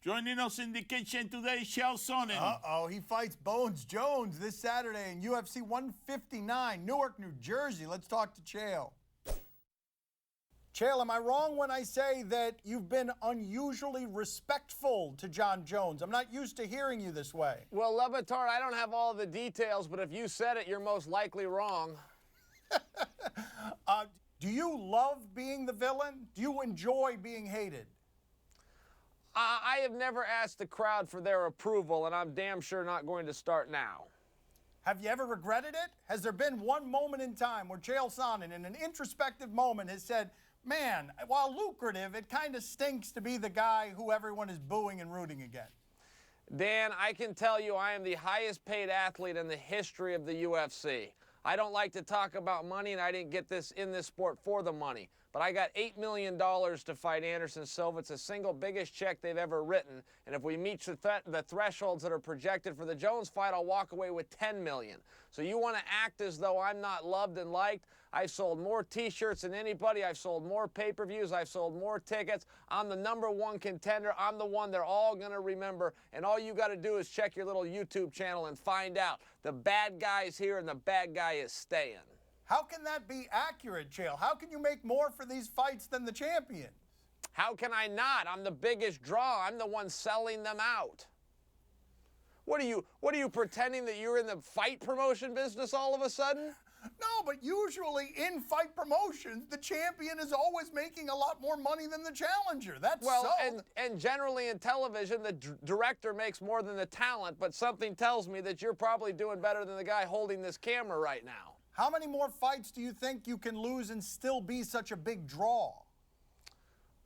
Joining us in the kitchen today, Chael Sonnen. Uh-oh, he fights Bones Jones this Saturday in UFC 159, Newark, New Jersey. Let's talk to Chael. Chael, am I wrong when I say that you've been unusually respectful to Jon Jones? I'm not used to hearing you this way. Well, LeBatard, I don't have all the details, but if you said it, you're most likely wrong. Do you love being the villain? Do you enjoy being hated? I have never asked the crowd for their approval, and I'm damn sure not going to start now. Have you ever regretted it? Has there been one moment in time where Chael Sonnen, in an introspective moment, has said, man, while lucrative, it kind of stinks to be the guy who everyone is booing and rooting against? Dan, I can tell you I am the highest paid athlete in the history of the UFC. I don't like to talk about money, and I didn't get this in this sport for the money. But I got $8 million to fight Anderson Silva. It's the single biggest check they've ever written. And if we meet the thresholds that are projected for the Jones fight, I'll walk away with $10 million. So you want to act as though I'm not loved and liked? I've sold more T-shirts than anybody. I've sold more pay-per-views. I've sold more tickets. I'm the #1 contender. I'm the one they're all going to remember. And all you got to do is check your little YouTube channel and find out. The bad guy's here and the bad guy is staying. How can that be accurate, Chael? How can you make more for these fights than the champion? How can I not? I'm the biggest draw. I'm the one selling them out. What are you pretending that you're in the fight promotion business all of a sudden? No, but usually in fight promotions, the champion is always making a lot more money than the challenger. That's well, so. And generally in television, the director makes more than the talent, but something tells me that you're probably doing better than the guy holding this camera right now. How many more fights do you think you can lose and still be such a big draw?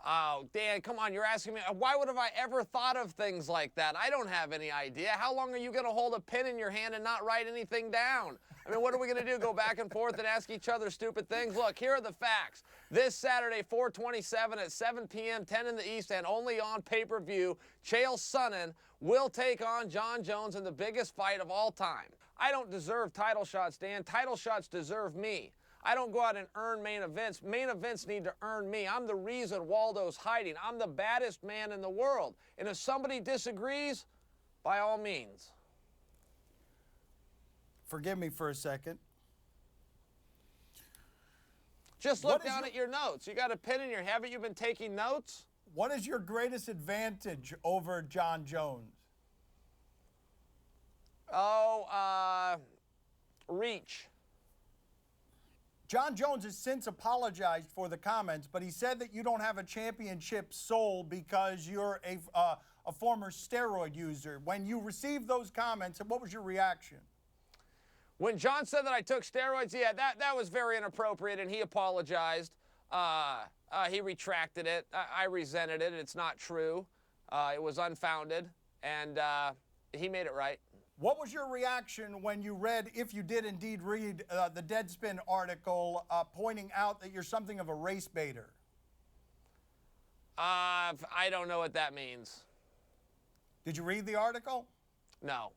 Oh, Dan, come on, you're asking me. Why would have I ever thought of things like that? I don't have any idea. How long are you going to hold a pen in your hand and not write anything down? I mean, what are we going to do, go back and forth and ask each other stupid things? Look, here are the facts. This Saturday, 4/27 at 7 p.m., 10 in the East, and only on pay-per-view, Chael Sonnen will take on Jon Jones in the biggest fight of all time. I don't deserve title shots, Dan. Title shots deserve me. I don't go out and earn main events. Main events need to earn me. I'm the reason Waldo's hiding. I'm the baddest man in the world. And if somebody disagrees, by all means. Forgive me for a second. Just look down at your notes. You got a pen in your, haven't you been taking notes? What is your greatest advantage over Jon Jones? Oh, reach. Jon Jones has since apologized for the comments, but he said that you don't have a championship soul because you're a former steroid user. When you received those comments, what was your reaction? When Jon said that I took steroids, yeah, that was very inappropriate, and he apologized. He retracted it. I resented it. It's not true. It was unfounded, and he made it right. What was your reaction when you read, if you did indeed read, the Deadspin article pointing out that you're something of a race baiter? I don't know what that means. Did you read the article? No.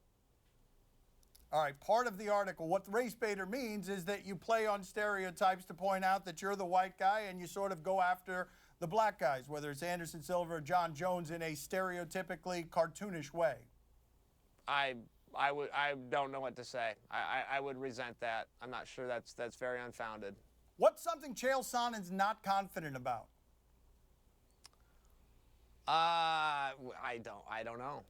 All right, part of the article, what the race baiter means is that you play on stereotypes to point out that you're the white guy and you sort of go after the black guys, whether it's Anderson Silva or Jon Jones, in a stereotypically cartoonish way. I don't know what to say. I would resent that. I'm not sure that's very unfounded. What's something Chael Sonnen's not confident about? I don't know.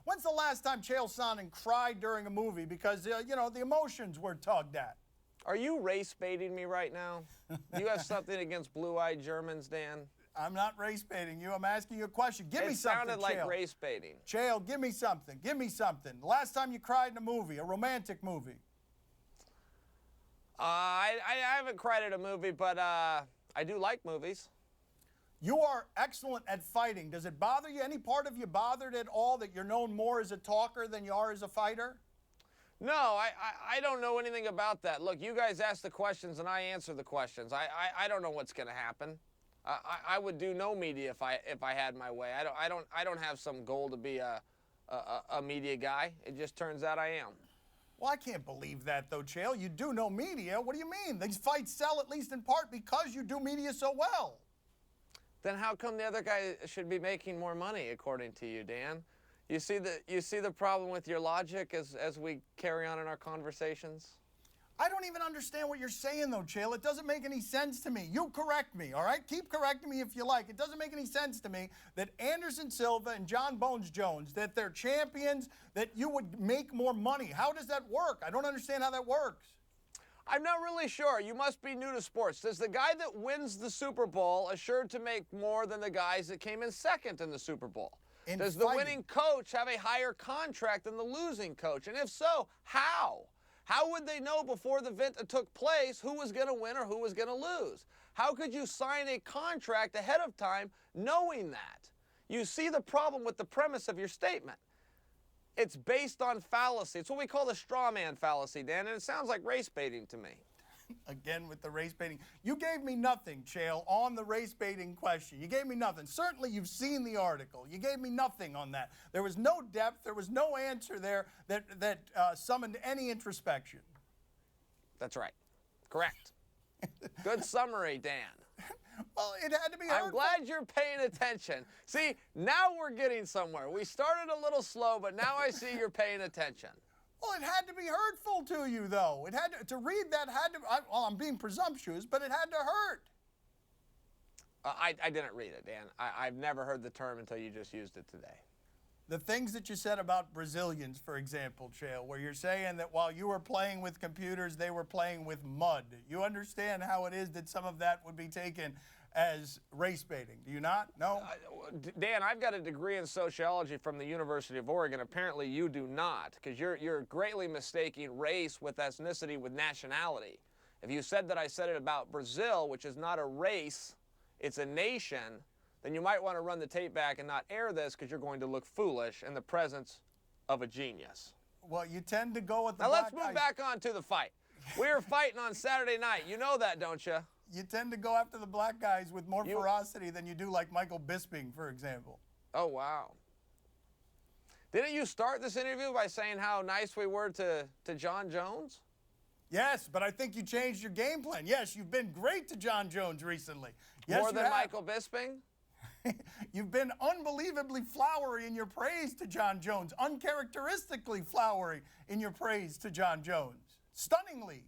When's the last time Chael Sonnen cried during a movie because, you know, the emotions were tugged at? Are you race baiting me right now? Do you have something against blue-eyed Germans, Dan? I'm not race baiting you. I'm asking you a question. Give me something, It sounded like Chael. race baiting. Chael, give me something. Give me something. The last time you cried in a movie, a romantic movie. I haven't cried at a movie, but I do like movies. You are excellent at fighting. Does it bother you? Any part of you bothered at all that you're known more as a talker than you are as a fighter? No, I don't know anything about that. Look, you guys ask the questions and I answer the questions. I don't know what's going to happen. I would do no media if I had my way. I don't have some goal to be a media guy. It just turns out I am. Well, I can't believe that, though, Chael. You do no media. What do you mean? These fights sell at least in part because you do media so well. Then how come the other guy should be making more money, according to you, Dan? You see the problem with your logic as we carry on in our conversations? I don't even understand what you're saying, though, Chael. It doesn't make any sense to me. You correct me, all right? Keep correcting me if you like. It doesn't make any sense to me that Anderson Silva and Jon Jones, that they're champions, that you would make more money. How does that work? I don't understand how that works. I'm not really sure. You must be new to sports. Does the guy that wins the Super Bowl assured to make more than the guys that came in second in the Super Bowl? Does the winning coach have a higher contract than the losing coach? And if so, how? How would they know before the event took place who was going to win or who was going to lose? How could you sign a contract ahead of time knowing that? You see the problem with the premise of your statement. It's based on fallacy. It's what we call the straw man fallacy, Dan, and it sounds like race baiting to me. Again with the race baiting. You gave me nothing, Chael, on the race baiting question. You gave me nothing. Certainly you've seen the article. You gave me nothing on that. There was no depth. There was no answer there that summoned any introspection. That's right. Correct. Good summary, Dan. Well, it had to be hurtful. I'm glad you're paying attention. See, now we're getting somewhere. We started a little slow, but now I see you're paying attention. Well, it had to be hurtful to you, though. It had to read that had to. Well, I'm being presumptuous, but it had to hurt. I didn't read it, Dan. I've never heard the term until you just used it today. The things that you said about Brazilians, for example, Chael, where you're saying that while you were playing with computers, they were playing with mud. You understand how it is that some of that would be taken as race baiting, do you not? No? Dan, I've got a degree in sociology from the University of Oregon. Apparently you do not, because you're greatly mistaking race with ethnicity with nationality. If you said that I said it about Brazil, which is not a race, it's a nation, then you might want to run the tape back and not air this because you're going to look foolish in the presence of a genius. Well, you tend to go with the Now black let's move guys. back on to the fight. We were fighting on Saturday night. You know that, don't you? You tend to go after the black guys with more ferocity than you do like Michael Bisping, for example. Oh, wow. Didn't you start this interview by saying how nice we were to Jon Jones? Yes, but I think you changed your game plan. Yes, you've been great to Jon Jones recently. Yes, More than Michael Bisping? You've been unbelievably flowery in your praise to Jon Jones, uncharacteristically flowery in your praise to Jon Jones. Stunningly.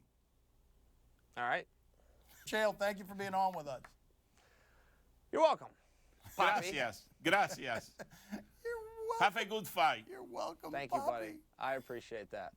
All right. Chael, thank you for being on with us. You're welcome. Poppy. Gracias. Gracias. You're welcome. Have a good fight. You're welcome, Thank you, Poppy. buddy. I appreciate that.